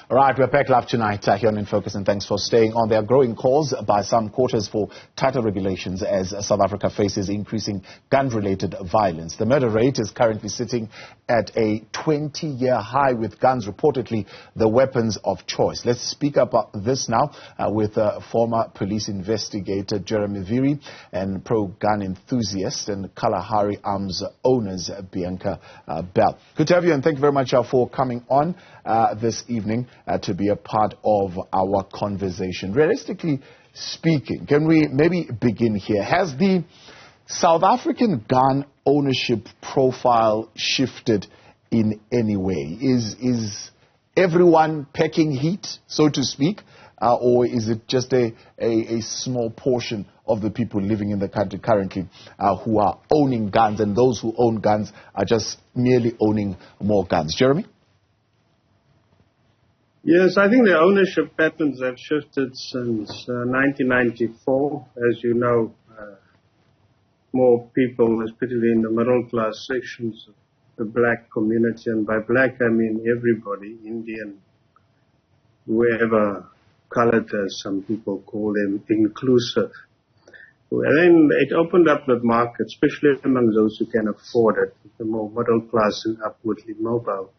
All right, we're back live tonight here on In Focus, and thanks for staying on. There are growing calls by some quarters for tighter regulations as South Africa faces increasing gun-related violence. The murder rate is currently sitting at a 20-year high, with guns reportedly the weapons of choice. Let's speak about this now with former police investigator Vearey and pro-gun enthusiast and Kalahari arms owners Bianca Bell. Good to have you, and thank you very much for coming on this evening to be a part of our conversation. Realistically speaking, can we maybe begin here? Has the South African gun ownership profile shifted in any way? Is everyone packing heat, so to speak, or is it just a small portion of the people living in the country currently who are owning guns, and those who own guns are just merely owning more guns? Jeremy? Yes, I think the ownership patterns have shifted since 1994. As you know, more people, especially in the middle class sections of the black community, and by black I mean everybody, Indian, whoever, colored as some people call them, inclusive. And then it opened up the market, especially among those who can afford it, the more middle class and upwardly mobile,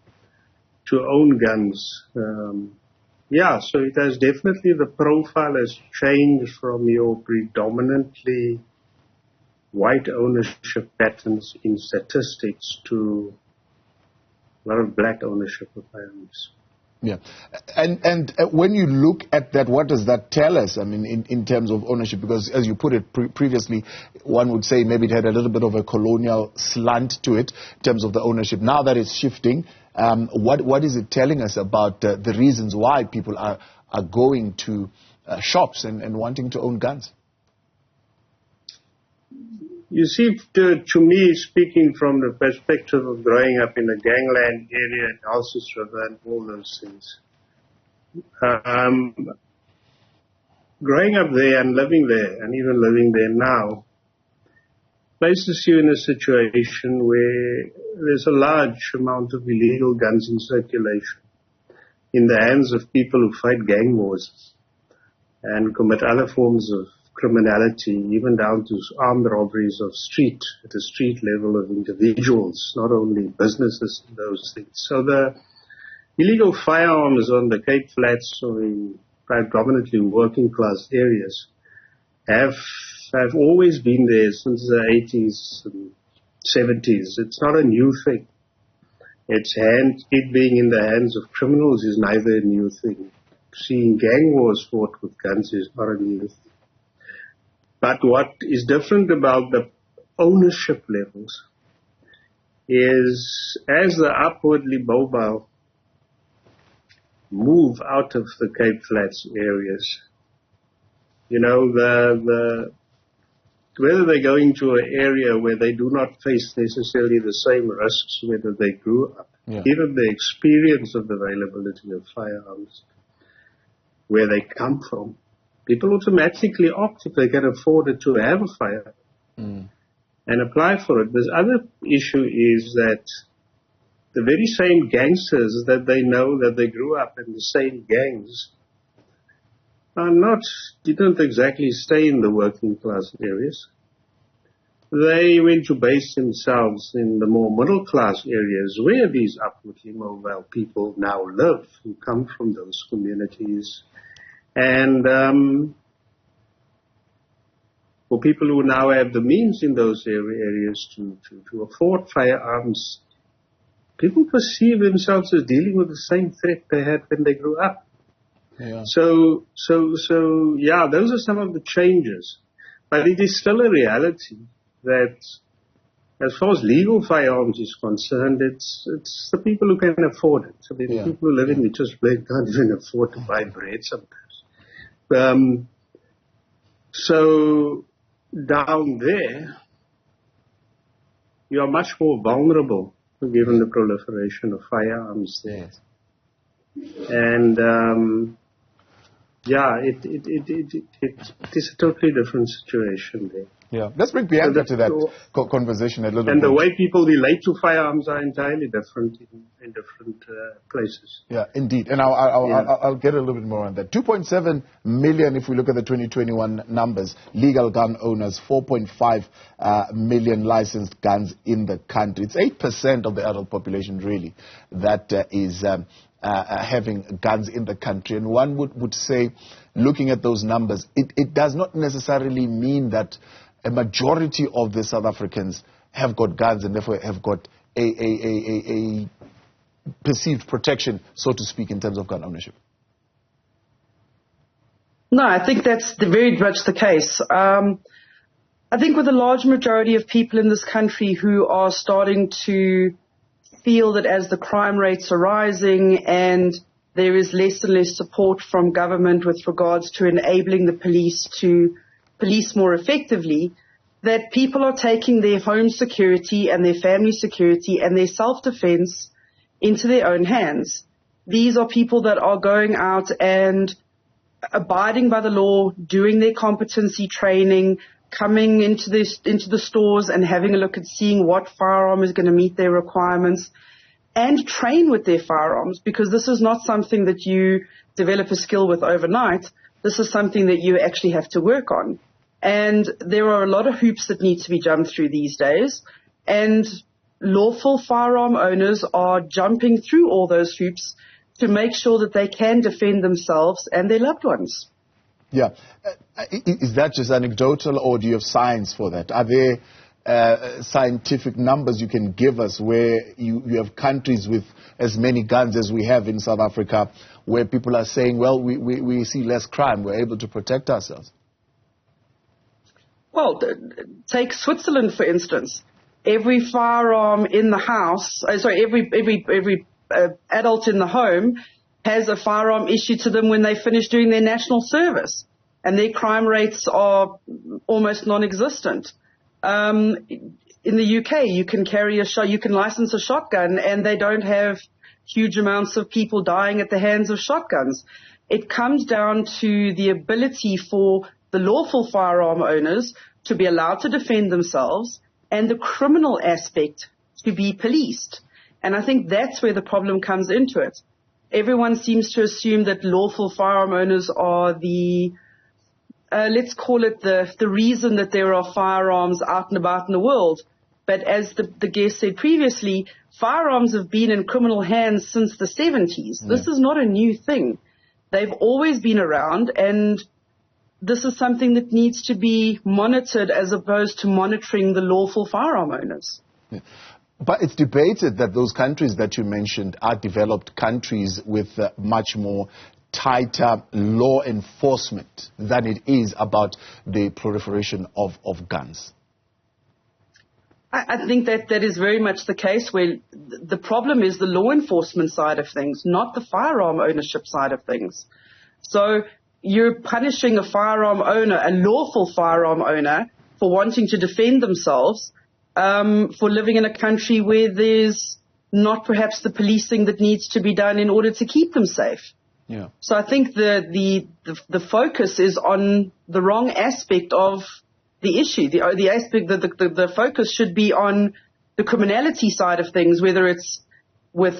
to own guns. So it has definitely, the profile has changed from your predominantly white ownership patterns in statistics to a lot of black ownership of firearms. Yeah. And when you look at that, what does that tell us? I mean, in terms of ownership, because as you put it previously, one would say maybe it had a little bit of a colonial slant to it in terms of the ownership. Now that it's shifting, what is it telling us about the reasons why people are going to shops and wanting to own guns? You see, to me, speaking from the perspective of growing up in the gangland area at Alsus River and all those things, growing up there and living there, and even living there now, places you in a situation where there's a large amount of illegal guns in circulation in the hands of people who fight gang wars and commit other forms of criminality, even down to armed robberies at the street level of individuals, not only businesses and those things. So the illegal firearms on the Cape Flats or in predominantly working class areas have always been there since the 80s and 70s. It's not a new thing. It being in the hands of criminals is neither a new thing. Seeing gang wars fought with guns is not a new thing. But what is different about the ownership levels is as the upwardly mobile move out of the Cape Flats areas, you know, whether they go into an area where they do not face necessarily the same risks, whether they grew up, given the experience of the availability of firearms, where they come from, people automatically opt, if they can afford it, to have a firearm and apply for it. The other issue is that the very same gangsters that they know that they grew up in the same gangs didn't exactly stay in the working class areas. They went to base themselves in the more middle class areas where these upwardly mobile people now live, who come from those communities. And for people who now have the means in those areas to afford firearms, people perceive themselves as dealing with the same threat they had when they grew up. Yeah. So those are some of the changes. But it is still a reality that as far as legal firearms is concerned, it's the people who can afford it. So the people who live in Mitchell's Plain can't even afford to buy bread sometimes. So down there, you are much more vulnerable given the proliferation of firearms there. And it is a totally different situation there. Yeah, let's bring Bianca to that conversation a little bit. And the way people relate to firearms are entirely different in different places. Yeah, indeed. And I'll get a little bit more on that. 2.7 million, if we look at the 2021 numbers, legal gun owners, 4.5 million licensed guns in the country. It's 8% of the adult population, really, that is having guns in the country. And one would say, looking at those numbers, it does not necessarily mean that a majority of the South Africans have got guns and therefore have got a perceived protection, so to speak, in terms of gun ownership. No, I think that's very much the case. I think with a large majority of people in this country who are starting to feel that as the crime rates are rising and there is less and less support from government with regards to enabling the police to police more effectively, that people are taking their home security and their family security and their self-defense into their own hands. These are people that are going out and abiding by the law, doing their competency training, coming into the stores and having a look at seeing what firearm is going to meet their requirements, and train with their firearms, because this is not something that you develop a skill with overnight. This is something that you actually have to work on. And there are a lot of hoops that need to be jumped through these days. And lawful firearm owners are jumping through all those hoops to make sure that they can defend themselves and their loved ones. Yeah. Is that just anecdotal, or do you have science for that? Are there scientific numbers you can give us where you have countries with as many guns as we have in South Africa, where people are saying, well, we see less crime, we're able to protect ourselves? Well, take Switzerland, for instance. Every firearm in the house, every adult in the home has a firearm issued to them when they finish doing their national service, and their crime rates are almost non-existent. In the UK, you can license a shotgun, and they don't have huge amounts of people dying at the hands of shotguns. It comes down to the ability for the lawful firearm owners to be allowed to defend themselves and the criminal aspect to be policed. And I think that's where the problem comes into it. Everyone seems to assume that lawful firearm owners are let's call it the reason that there are firearms out and about in the world. But as the guest said previously, firearms have been in criminal hands since the 70s. Yeah. This is not a new thing. They've always been around, and this is something that needs to be monitored as opposed to monitoring the lawful firearm owners. Yeah. But it's debated that those countries that you mentioned are developed countries with much more tighter law enforcement than it is about the proliferation of guns. I think that is very much the case, where the problem is the law enforcement side of things, not the firearm ownership side of things. So you're punishing a firearm owner, a lawful firearm owner, for wanting to defend themselves, for living in a country where there's not perhaps the policing that needs to be done in order to keep them safe. Yeah. So I think the focus is on the wrong aspect of the issue. The aspect that the focus should be on the criminality side of things, whether it's with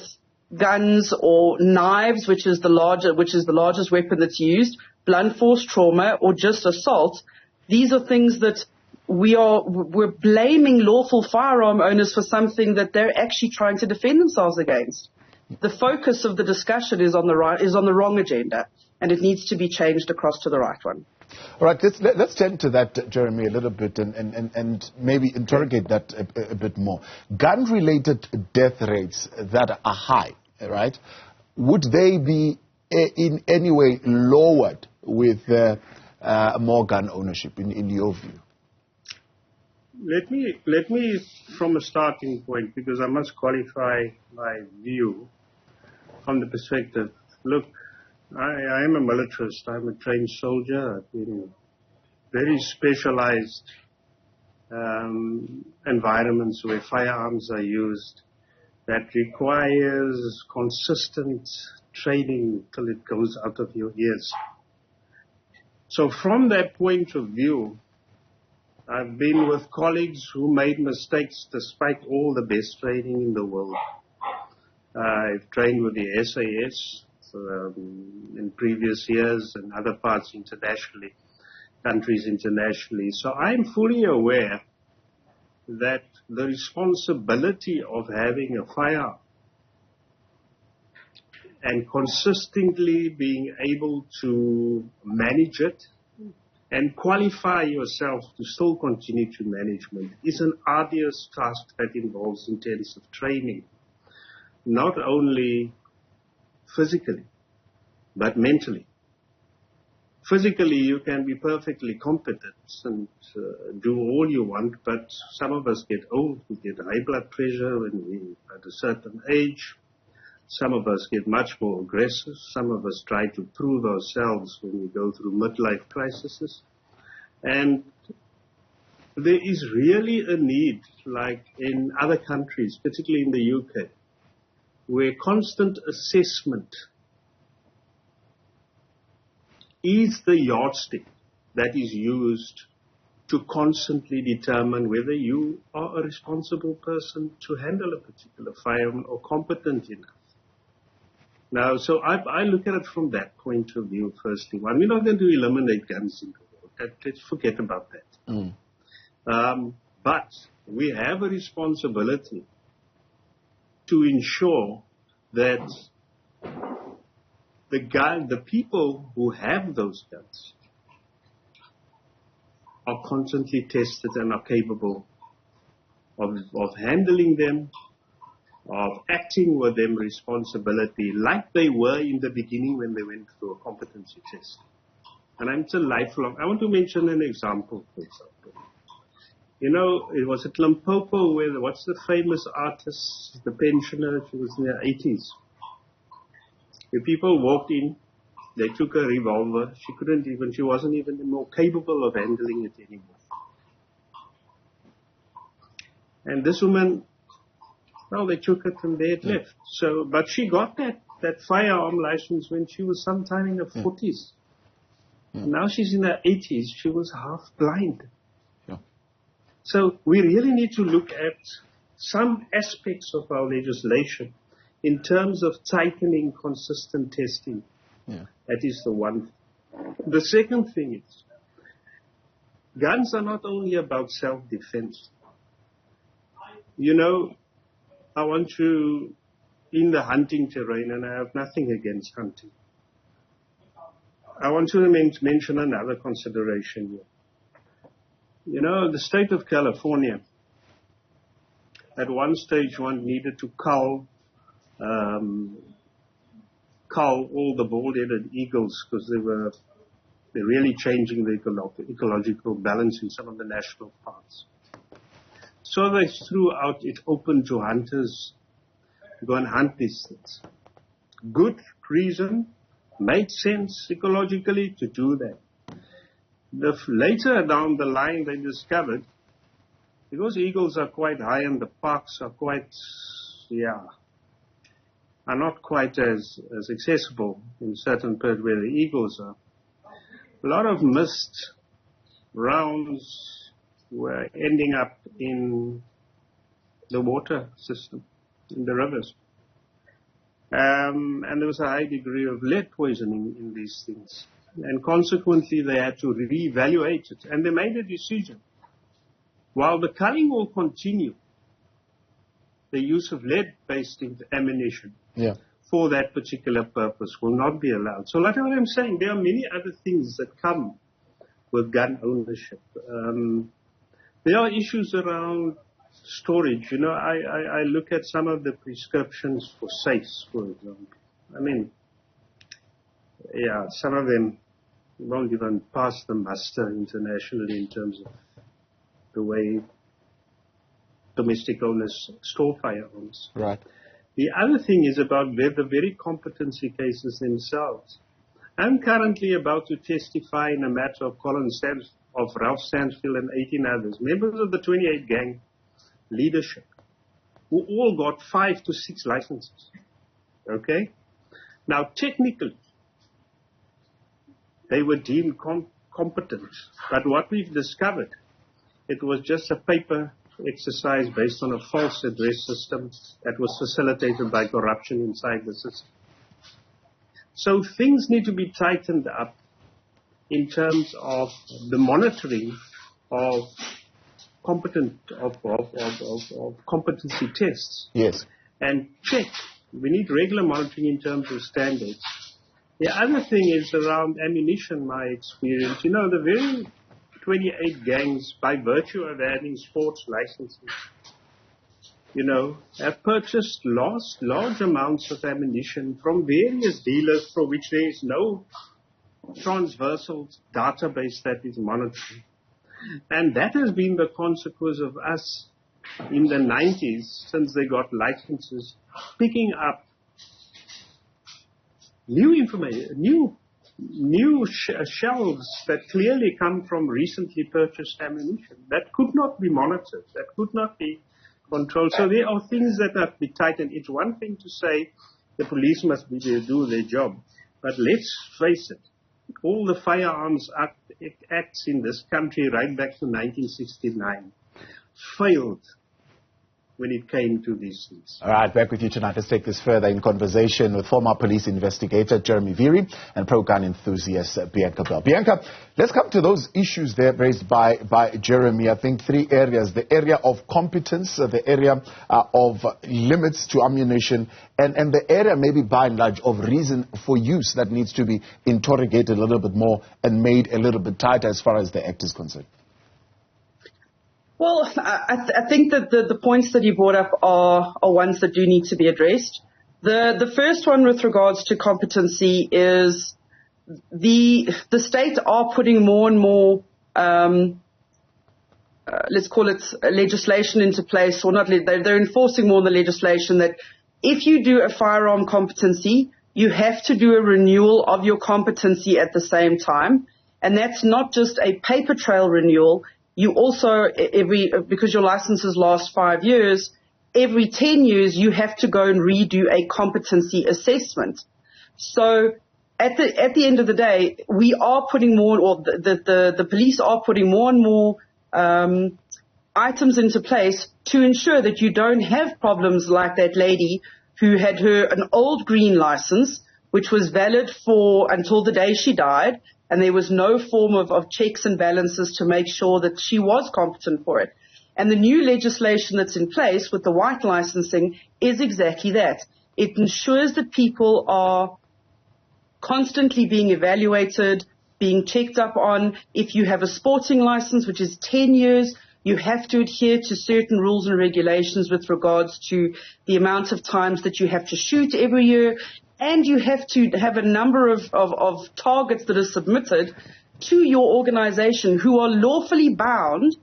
guns or knives, which is the largest weapon that's used, blunt force trauma, or just assault. These are things that we're blaming lawful firearm owners for something that they're actually trying to defend themselves against. The focus of the discussion is on the wrong agenda, and it needs to be changed across to the right one. All right, let's turn to that, Jeremy, a little bit and maybe interrogate that a bit more. Gun-related death rates that are high, right? Would they be in any way lowered with more gun ownership, in your view? Let me, from a starting point, because I must qualify my view from the perspective. Look, I am a militarist. I'm a trained soldier. I've been in very specialized environments where firearms are used that requires consistent training till it goes out of your ears. So from that point of view, I've been with colleagues who made mistakes despite all the best training in the world. I've trained with the SAS in previous years and other parts internationally, countries internationally. So I'm fully aware that the responsibility of having a firearm and consistently being able to manage it and qualify yourself to still continue to management is an arduous task that involves intensive training, not only physically, but mentally. Physically, you can be perfectly competent and do all you want, but some of us get old, we get high blood pressure when we're at a certain age. Some of us get much more aggressive. Some of us try to prove ourselves when we go through midlife crises. And there is really a need, like in other countries, particularly in the UK, where constant assessment is the yardstick that is used to constantly determine whether you are a responsible person to handle a particular firearm or competent enough. Now, so I look at it from that point of view, firstly. One, we're not going to eliminate guns in the world. Let's forget about that. But we have a responsibility to ensure that the people who have those guns are constantly tested and are capable of handling them, of acting with them responsibility like they were in the beginning when they went through a competency test. And it's a lifelong. I want to mention an example, for example. You know, it was at Limpopo where, what's the famous artist, the pensioner, she was in her 80s. The people walked in, they took a revolver, she wasn't even more capable of handling it anymore. And this woman, well, they took it and they had left. So, but she got that firearm license when she was sometime in her 40s. Now she's in her 80s, she was half blind. So we really need to look at some aspects of our legislation in terms of tightening consistent testing. That is the one. The second thing is, guns are not only about self-defense. You know, I want to, in the hunting terrain, and I have nothing against hunting, I want to mention another consideration here. You know, the state of California, at one stage one needed to cull all the bald-headed eagles because they're really changing the ecological balance in some of the national parks. So they threw out it open to hunters to go and hunt these things. Good reason, made sense ecologically to do that. Later down the line they discovered, because eagles are quite high and the parks are quite, are not quite as accessible in certain parts where the eagles are. A lot of missed rounds were ending up in the water system, in the rivers. And there was a high degree of lead poisoning in these things. And consequently, they had to reevaluate it. And they made a decision. While the culling will continue, the use of lead-based ammunition for that particular purpose will not be allowed. So like what I'm saying, there are many other things that come with gun ownership. There are issues around storage. You know, I look at some of the prescriptions for safes, for example. I mean, some of them won't even pass the muster internationally in terms of the way domestic owners store firearms. Right. The other thing is about the very competency cases themselves. I'm currently about to testify in a matter of Ralph Stansfield and 18 others, members of the 28 gang leadership, who all got 5 to 6 licenses. Okay? Now, technically, they were deemed competent. But what we've discovered It was just a paper exercise based on a false address system that was facilitated by corruption inside the system. So things need to be tightened up in terms of the monitoring of competency tests. Yes. And check. We need regular monitoring in terms of standards. The other thing is around ammunition, my experience. You know, the very 28 gangs, by virtue of having sports licenses, you know, have purchased large amounts of ammunition from various dealers for which there is no transversal database that is monitoring. And that has been the consequence of us in the 90s, since they got licenses, picking up new information, new shells that clearly come from recently purchased ammunition that could not be monitored, that could not be controlled. So there are things that have to be tightened. It's one thing to say the police must be there to do their job, but let's face it, all the firearms acts in this country right back to 1969 failed when it came to these things. All right, back with you tonight. Let's take this further in conversation with former police investigator Jeremy Vearey and pro-gun enthusiast Bianca Bell. Bianca, let's come to those issues there raised by Jeremy. I think three areas: the area of competence, the area of limits to ammunition, and the area maybe by and large of reason for use that needs to be interrogated a little bit more and made a little bit tighter as far as the act is concerned. Well, I think that the points that you brought up are ones that do need to be addressed. The first one with regards to competency is the state are putting more and more, let's call it legislation into place, or not, they're enforcing more the legislation that if you do a firearm competency, you have to do a renewal of your competency at the same time. And that's not just a paper trail renewal. You also, because your licenses last 5 years, every 10 years you have to go and redo a competency assessment. So at the end of the day, we are putting more, or the police are putting more and more items into place to ensure that you don't have problems like that lady who had an old green license, which was valid for until the day she died, and there was no form of checks and balances to make sure that she was competent for it. And the new legislation that's in place with the white licensing is exactly that. It ensures that people are constantly being evaluated, being checked up on. If you have a sporting license, which is 10 years, you have to adhere to certain rules and regulations with regards to the amount of times that you have to shoot every year. And you have to have a number of targets that are submitted to your organization who are lawfully bound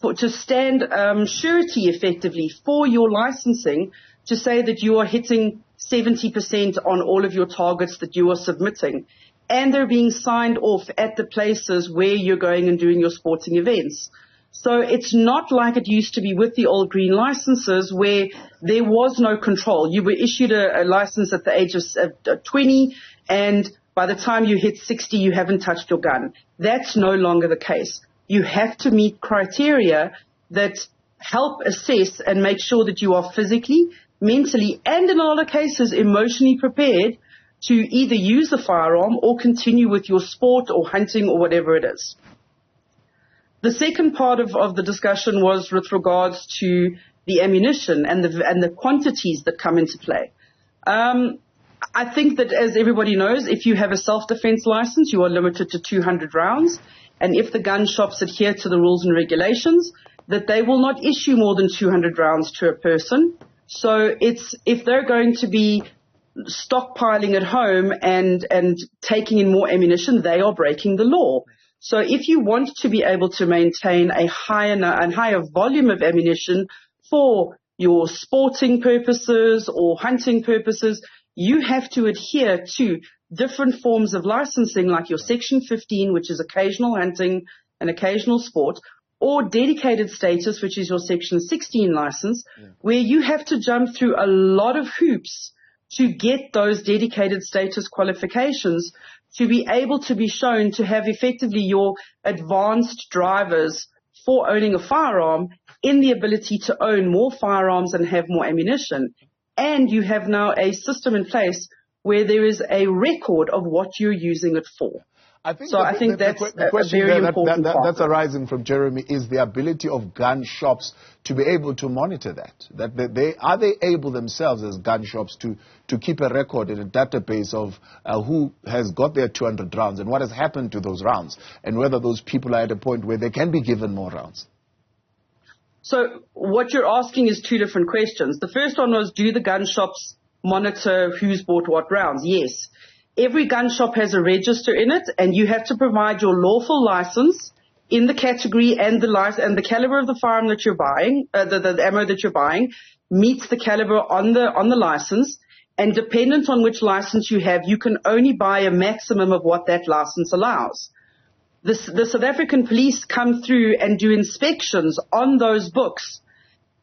to stand surety effectively for your licensing to say that you are hitting 70% on all of your targets that you are submitting. And they're being signed off at the places where you're going and doing your sporting events. So it's not like it used to be with the old green licenses where there was no control. You were issued a license at the age of 20, and by the time you hit 60, you haven't touched your gun. That's no longer the case. You have to meet criteria that help assess and make sure that you are physically, mentally, and in a lot of cases emotionally prepared to either use the firearm or continue with your sport or hunting or whatever it is. The second part of the discussion was with regards to the ammunition and the quantities that come into play. I think that, as everybody knows, if you have a self-defense license, you are limited to 200 rounds. And if the gun shops adhere to the rules and regulations, that they will not issue more than 200 rounds to a person. So if they're going to be stockpiling at home and taking in more ammunition, they are breaking the law. So if you want to be able to maintain a higher volume of ammunition for your sporting purposes or hunting purposes, you have to adhere to different forms of licensing, like your Section 15, which is occasional hunting and occasional sport, or dedicated status, which is your Section 16 license, where you have to jump through a lot of hoops to get those dedicated status qualifications to be able to be shown to have effectively your advanced drivers for owning a firearm in the ability to own more firearms and have more ammunition. And you have now a system in place where there is a record of what you're using it for. I think that's the question a very important part. that's arising from Jeremy is the ability of gun shops to be able to monitor that. Are they able themselves as gun shops to keep a record in a database of who has got their 200 rounds and what has happened to those rounds and whether those people are at a point where they can be given more rounds? So what you're asking is two different questions. The first one was, do the gun shops monitor who's bought what rounds? Yes. Every gun shop has a register in it, and you have to provide your lawful license in the category and the caliber of the firearm that you're buying, the ammo that you're buying meets the caliber on the license. And dependent on which license you have, you can only buy a maximum of what that license allows. The South African police come through and do inspections on those books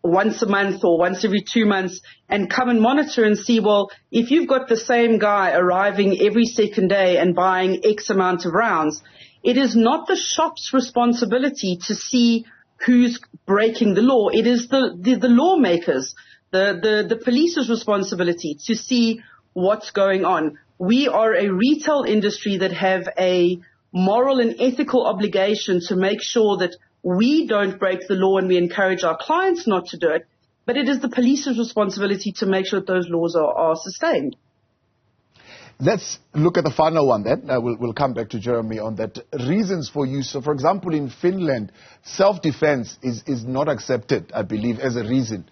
once a month or once every 2 months and come and monitor and see, well, if you've got the same guy arriving every second day and buying X amount of rounds, it is not the shop's responsibility to see who's breaking the law. It is the lawmakers, the police's responsibility to see what's going on. We are a retail industry that have a moral and ethical obligation to make sure that we don't break the law and we encourage our clients not to do it, but it is the police's responsibility to make sure that those laws are sustained. Let's look at the final one then. We'll come back to Jeremy on that. Reasons for use. So, for example, in Finland, self-defense is not accepted, I believe, as a reason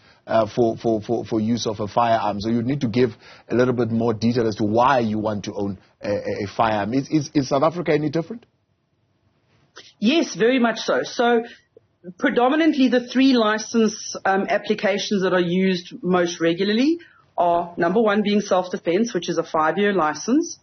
for use of a firearm. So you need to give a little bit more detail as to why you want to own a firearm. Is South Africa any different? Yes, very much so. So predominantly the three license applications that are used most regularly are, number one, being self-defense, which is a 5-year license.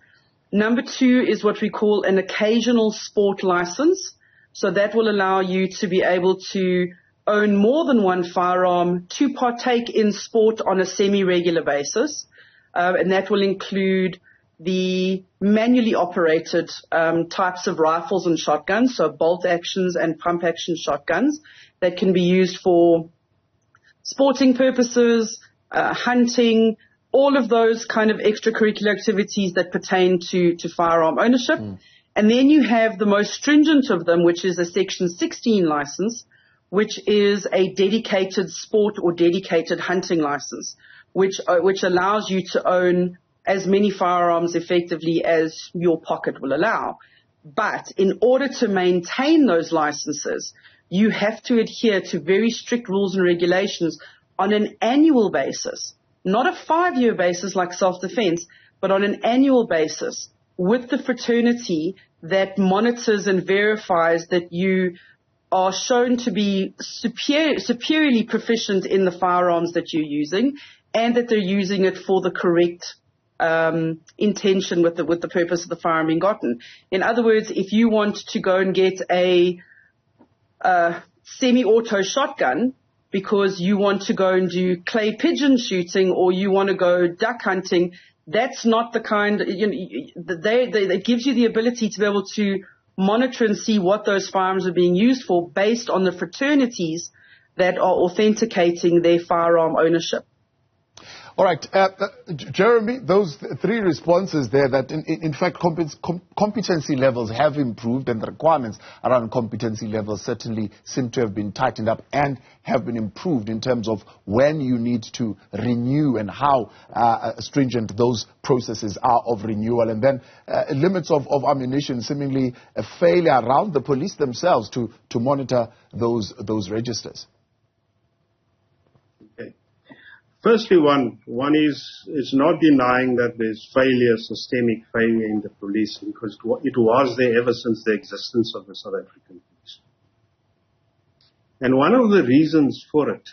Number two is what we call an occasional sport license. So that will allow you to be able to own more than one firearm to partake in sport on a semi-regular basis. And that will include the manually operated types of rifles and shotguns, so bolt actions and pump action shotguns that can be used for sporting purposes, hunting, all of those kind of extracurricular activities that pertain to firearm ownership. And then you have the most stringent of them, which is a Section 16 license, which is a dedicated sport or dedicated hunting license, which allows you to own as many firearms effectively as your pocket will allow. But in order to maintain those licenses, you have to adhere to very strict rules and regulations on an annual basis, not a 5-year basis like self-defense, but on an annual basis with the fraternity that monitors and verifies that you are shown to be superiorly proficient in the firearms that you're using and that they're using it for the correct intention with the purpose of the firearm being gotten. In other words, if you want to go and get a semi-auto shotgun because you want to go and do clay pigeon shooting or you want to go duck hunting, that's not the kind, it gives you the ability to be able to monitor and see what those firearms are being used for based on the fraternities that are authenticating their firearm ownership. All right, Jeremy, those three responses there that in fact competency levels have improved and the requirements around competency levels certainly seem to have been tightened up and have been improved in terms of when you need to renew and how stringent those processes are of renewal. And then limits of ammunition, seemingly a failure around the police themselves to monitor those registers. Firstly, one is it's not denying that there's systemic failure in the policing, because it was there ever since the existence of the South African police. And one of the reasons for it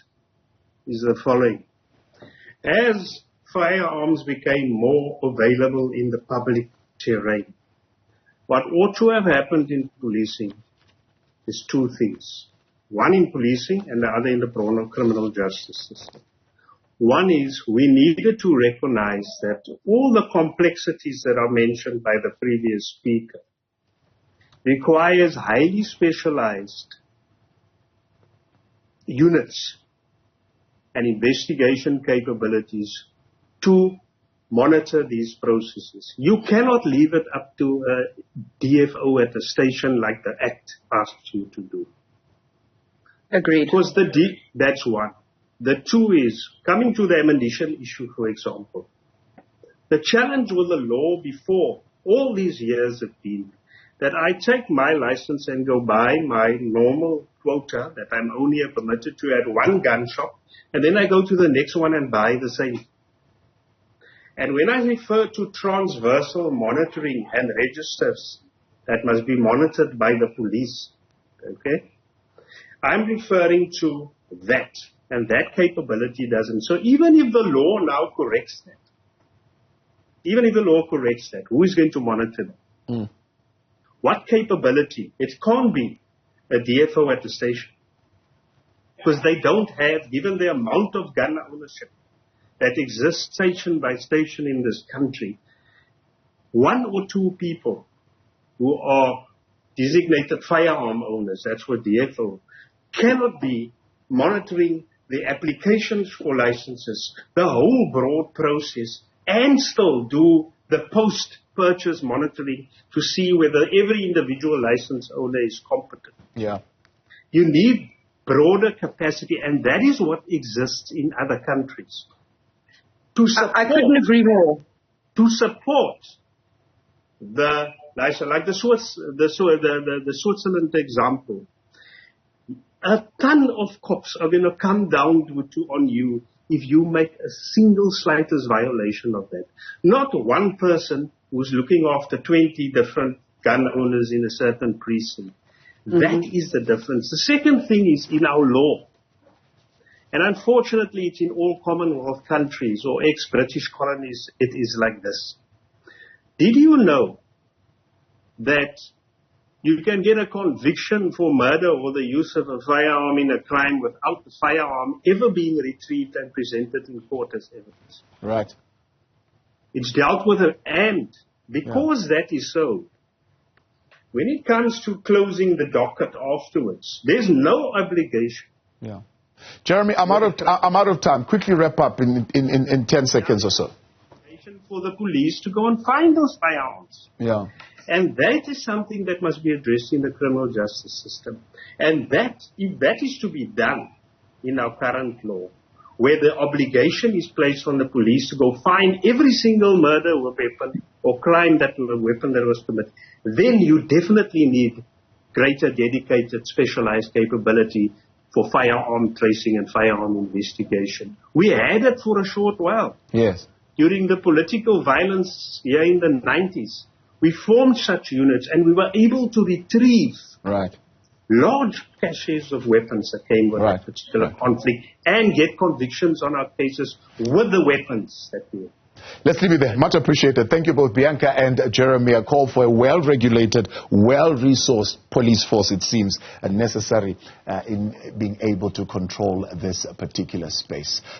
is the following. As firearms became more available in the public terrain, what ought to have happened in policing is two things. One in policing and the other in the criminal justice system. One is we needed to recognize that all the complexities that are mentioned by the previous speaker requires highly specialized units and investigation capabilities to monitor these processes. You cannot leave it up to a DFO at a station like the Act asks you to do. Agreed. Because that's one. The two is, coming to the ammunition issue, for example. The challenge with the law before all these years have been that I take my license and go buy my normal quota that I'm only permitted to at one gun shop, and then I go to the next one and buy the same. And when I refer to transversal monitoring and registers that must be monitored by the police, okay, I'm referring to that, and that capability doesn't. So even if the law now corrects that, who is going to monitor that? What capability? It can't be a DFO at the station, because they don't have, given the amount of gun ownership that exists station by station in this country, one or two people who are designated firearm owners, that's what DFO, cannot be monitoring the applications for licenses, the whole broad process, and still do the post-purchase monitoring to see whether every individual license owner is competent. Yeah. You need broader capacity, and that is what exists in other countries. I couldn't agree more. To support the license, like the Switzerland example, a ton of cops are going to come down on you if you make a single slightest violation of that. Not one person who's looking after 20 different gun owners in a certain precinct. That is the difference. The second thing is in our law. And unfortunately, it's in all Commonwealth countries or ex-British colonies, it is like this. Did you know that you can get a conviction for murder or the use of a firearm in a crime without the firearm ever being retrieved and presented in court as evidence? Right. It's dealt with, and because that is so, when it comes to closing the docket afterwards, there's no obligation. Yeah. Jeremy, I'm out of time. Quickly wrap up in 10 seconds or so. For the police to go and find those firearms. Yeah. And that is something that must be addressed in the criminal justice system. And that, if that is to be done in our current law, where the obligation is placed on the police to go find every single murder weapon or crime that a weapon that was committed, then you definitely need greater dedicated specialized capability for firearm tracing and firearm investigation. We had it for a short while. Yes. During the political violence here in the 90s, we formed such units and we were able to retrieve large caches of weapons that came with that particular conflict and get convictions on our cases with the weapons that we had. Let's leave it there. Much appreciated. Thank you both, Bianca and Jeremy. A call for a well-regulated, well-resourced police force, it seems, necessary in being able to control this particular space.